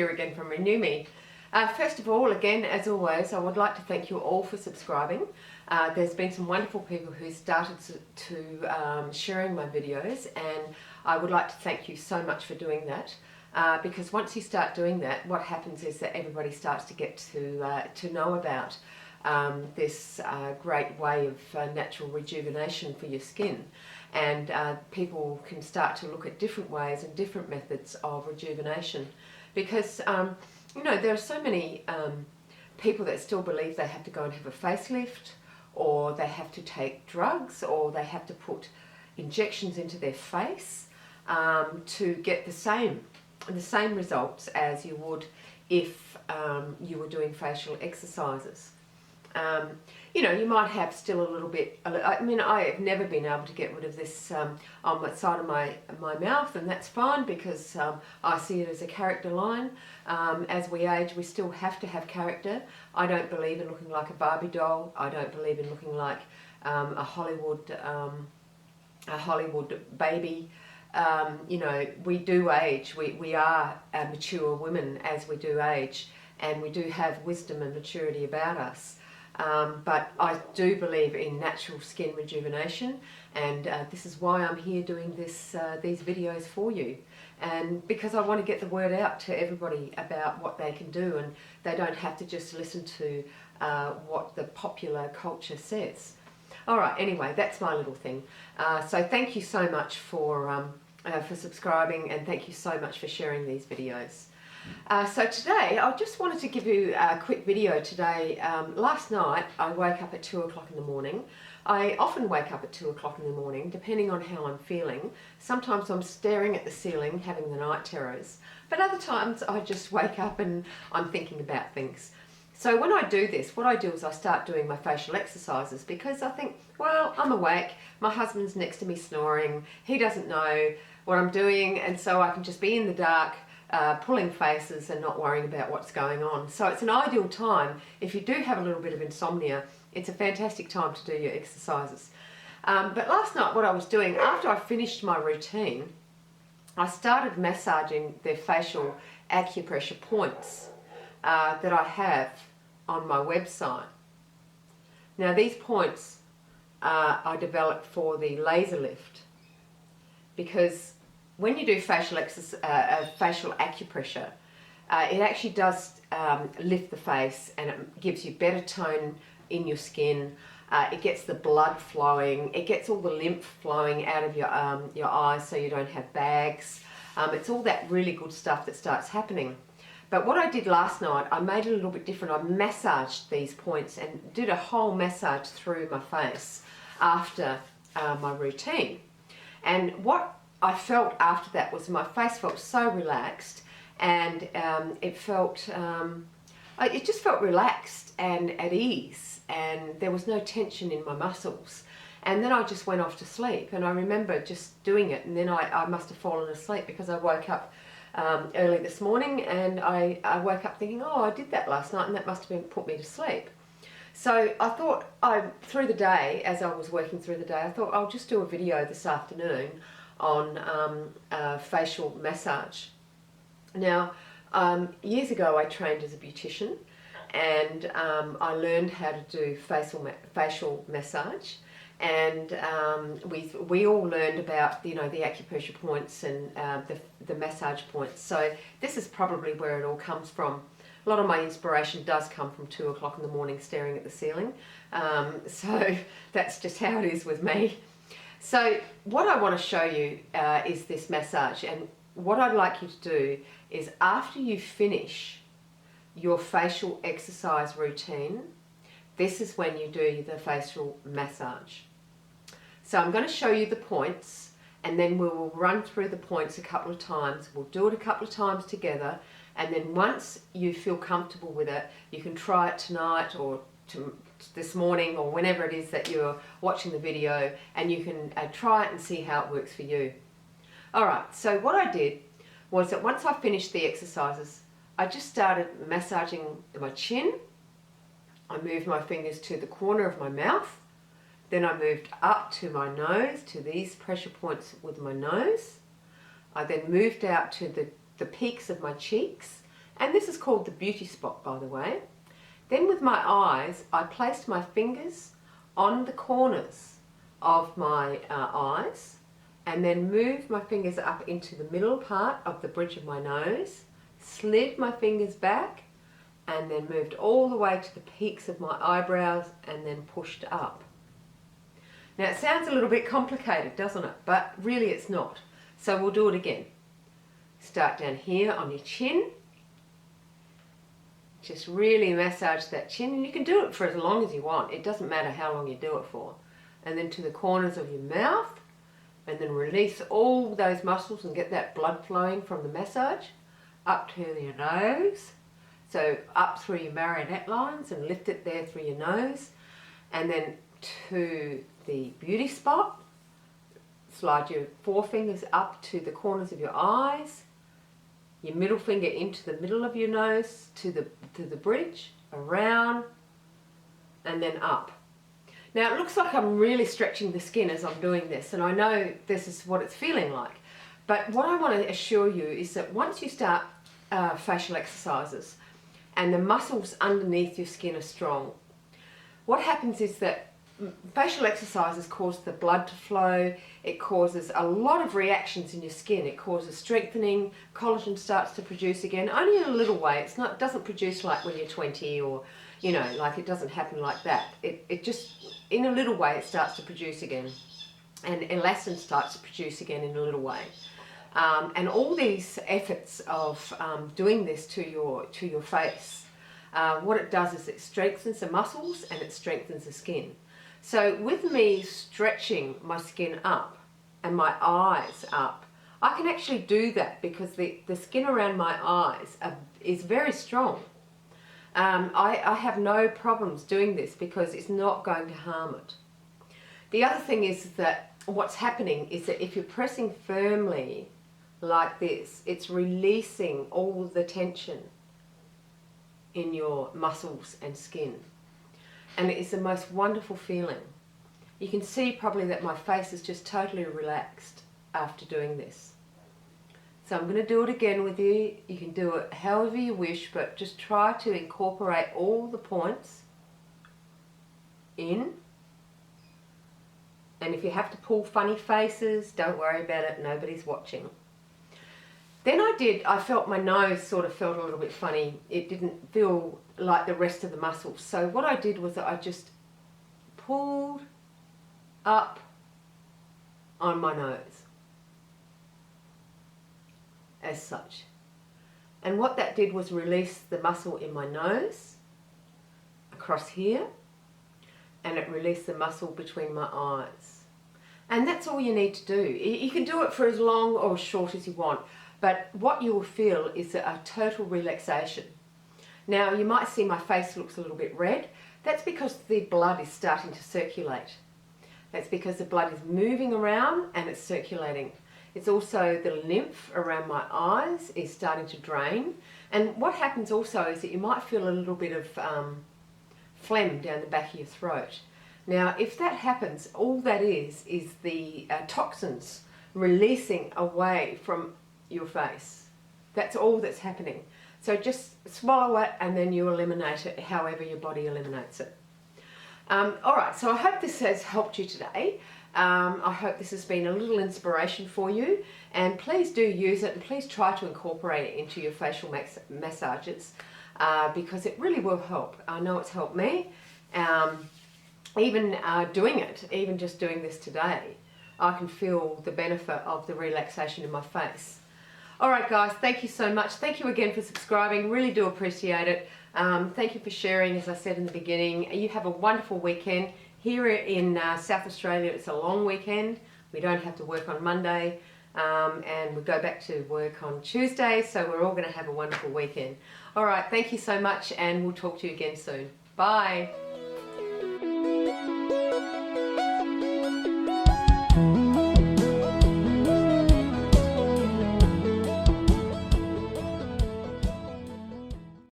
here again from Renew Me. First of all, again, as always, I would like to thank you all for subscribing. There's been some wonderful people who started to sharing my videos, and I would like to thank you so much for doing that. Because once you start doing that, what happens is that everybody starts to get to know about this great way of natural rejuvenation for your skin, and people can start to look at different ways and different methods of rejuvenation, because you know, there are so many people that still believe they have to go and have a facelift, or they have to take drugs, or they have to put injections into their face to get the same results as you would if you were doing facial exercises. You know, you might have still a little bit, I mean, I have never been able to get rid of this on the side of my mouth, and that's fine, because I see it as a character line. As we age, we still have to have character. I don't believe in looking like a Barbie doll. I don't believe in looking like a Hollywood baby. You know, we do age. We are mature women as we do age, and we do have wisdom and maturity about us. But I do believe in natural skin rejuvenation, and this is why I'm here doing these videos for you, and because I want to get the word out to everybody about what they can do, and they don't have to just listen to what the popular culture says. Alright, anyway, that's my little thing. So thank you so much for subscribing, and thank you so much for sharing these videos. So today, I just wanted to give you a quick video today. Last night, I woke up at 2 o'clock in the morning. I often wake up at 2 o'clock in the morning, depending on how I'm feeling. Sometimes I'm staring at the ceiling, having the night terrors. But other times, I just wake up and I'm thinking about things. So when I do this, what I do is I start doing my facial exercises, because I think, well, I'm awake, my husband's next to me snoring, he doesn't know what I'm doing, and so I can just be in the dark, pulling faces and not worrying about what's going on. So it's an ideal time. If you do have a little bit of insomnia, it's a fantastic time to do your exercises. But last night, what I was doing, after I finished my routine, I started massaging the facial acupressure points that I have on my website. Now, these points I developed for the laser lift, because when you do facial acupressure, it actually does lift the face, and it gives you better tone in your skin. It gets the blood flowing. It gets all the lymph flowing out of your eyes, so you don't have bags. It's all that really good stuff that starts happening. But what I did last night, I made it a little bit different. I massaged these points and did a whole massage through my face after my routine. And what I felt after that was my face felt so relaxed, and it just felt relaxed and at ease, and there was no tension in my muscles. And then I just went off to sleep, and I remember just doing it, and then I must have fallen asleep, because I woke up early this morning, and I woke up thinking, oh, I did that last night, and that must have put me to sleep. So I thought, through the day, as I was working through the day, I thought I'll just do a video this afternoon on facial massage. Now, years ago I trained as a beautician, and I learned how to do facial massage, and we all learned about, you know, the acupressure points and the massage points. So this is probably where it all comes from. A lot of my inspiration does come from 2 o'clock in the morning staring at the ceiling. So that's just how it is with me. So what I want to show you is this massage, and what I'd like you to do is, after you finish your facial exercise routine, this is when you do the facial massage. So I'm going to show you the points, and then we will run through the points a couple of times. We'll do it a couple of times together, and then once you feel comfortable with it, you can try it tonight or this morning, or whenever it is that you're watching the video, and you can try it and see how it works for you. Alright, so what I did was that once I finished the exercises, I just started massaging my chin. I moved my fingers to the corner of my mouth, then I moved up to my nose, to these pressure points with my nose. I then moved out to the peaks of my cheeks, And this is called the beauty spot, by the way. Then with my eyes, I placed my fingers on the corners of my eyes, and then moved my fingers up into the middle part of the bridge of my nose, slid my fingers back, and then moved all the way to the peaks of my eyebrows, and then pushed up. Now it sounds a little bit complicated, doesn't it? But really it's not. So we'll do it again. Start down here on your chin. Just really massage that chin, and you can do it for as long as you want. It doesn't matter how long you do it for. And then to the corners of your mouth, and then release all those muscles and get that blood flowing from the massage up to your nose. So up through your marionette lines and lift it there through your nose, and then to the beauty spot. Slide your forefingers up to the corners of your eyes, your middle finger into the middle of your nose to the bridge, around, and then up. Now it looks like I'm really stretching the skin as I'm doing this, and I know this is what it's feeling like. But what I want to assure you is that once you start facial exercises and the muscles underneath your skin are strong, what happens is that facial exercises cause the blood to flow. It causes a lot of reactions in your skin. It causes strengthening. Collagen starts to produce again, only in a little way. It doesn't produce like when you're 20, or like it doesn't happen like that. It just, in a little way, it starts to produce again, and elastin starts to produce again in a little way. And all these efforts of doing this to your face, what it does is it strengthens the muscles and it strengthens the skin. So with me stretching my skin up and my eyes up, I can actually do that because the skin around my eyes is very strong. I have no problems doing this because it's not going to harm it. The other thing is that what's happening is that if you're pressing firmly like this, it's releasing all the tension in your muscles and skin. And it is the most wonderful feeling. You can see probably that my face is just totally relaxed after doing this. So I'm going to do it again with you. You can do it however you wish, but just try to incorporate all the points in. And if you have to pull funny faces, don't worry about it, nobody's watching. Then I felt my nose sort of felt a little bit funny. It didn't feel like the rest of the muscles. So what I did was that I just pulled up on my nose, as such. And what that did was release the muscle in my nose, across here, and it released the muscle between my eyes. And that's all you need to do. You can do it for as long or as short as you want. But what you will feel is a total relaxation. Now you might see my face looks a little bit red. That's because the blood is starting to circulate. That's because the blood is moving around and it's circulating. It's also the lymph around my eyes is starting to drain. And what happens also is that you might feel a little bit of phlegm down the back of your throat. Now if that happens, all that is the toxins releasing away from your face. That's all that's happening. So just swallow it and then you eliminate it however your body eliminates it. Alright, so I hope this has helped you today. I hope this has been a little inspiration for you, and please do use it, and please try to incorporate it into your facial massages because it really will help. I know it's helped me. Even doing it, even just doing this today, I can feel the benefit of the relaxation in my face. Alright guys, thank you so much. Thank you again for subscribing. Really do appreciate it. Thank you for sharing, as I said in the beginning. You have a wonderful weekend. Here in South Australia, it's a long weekend. We don't have to work on Monday, and we go back to work on Tuesday, so we're all going to have a wonderful weekend. Alright, thank you so much, and we'll talk to you again soon. Bye.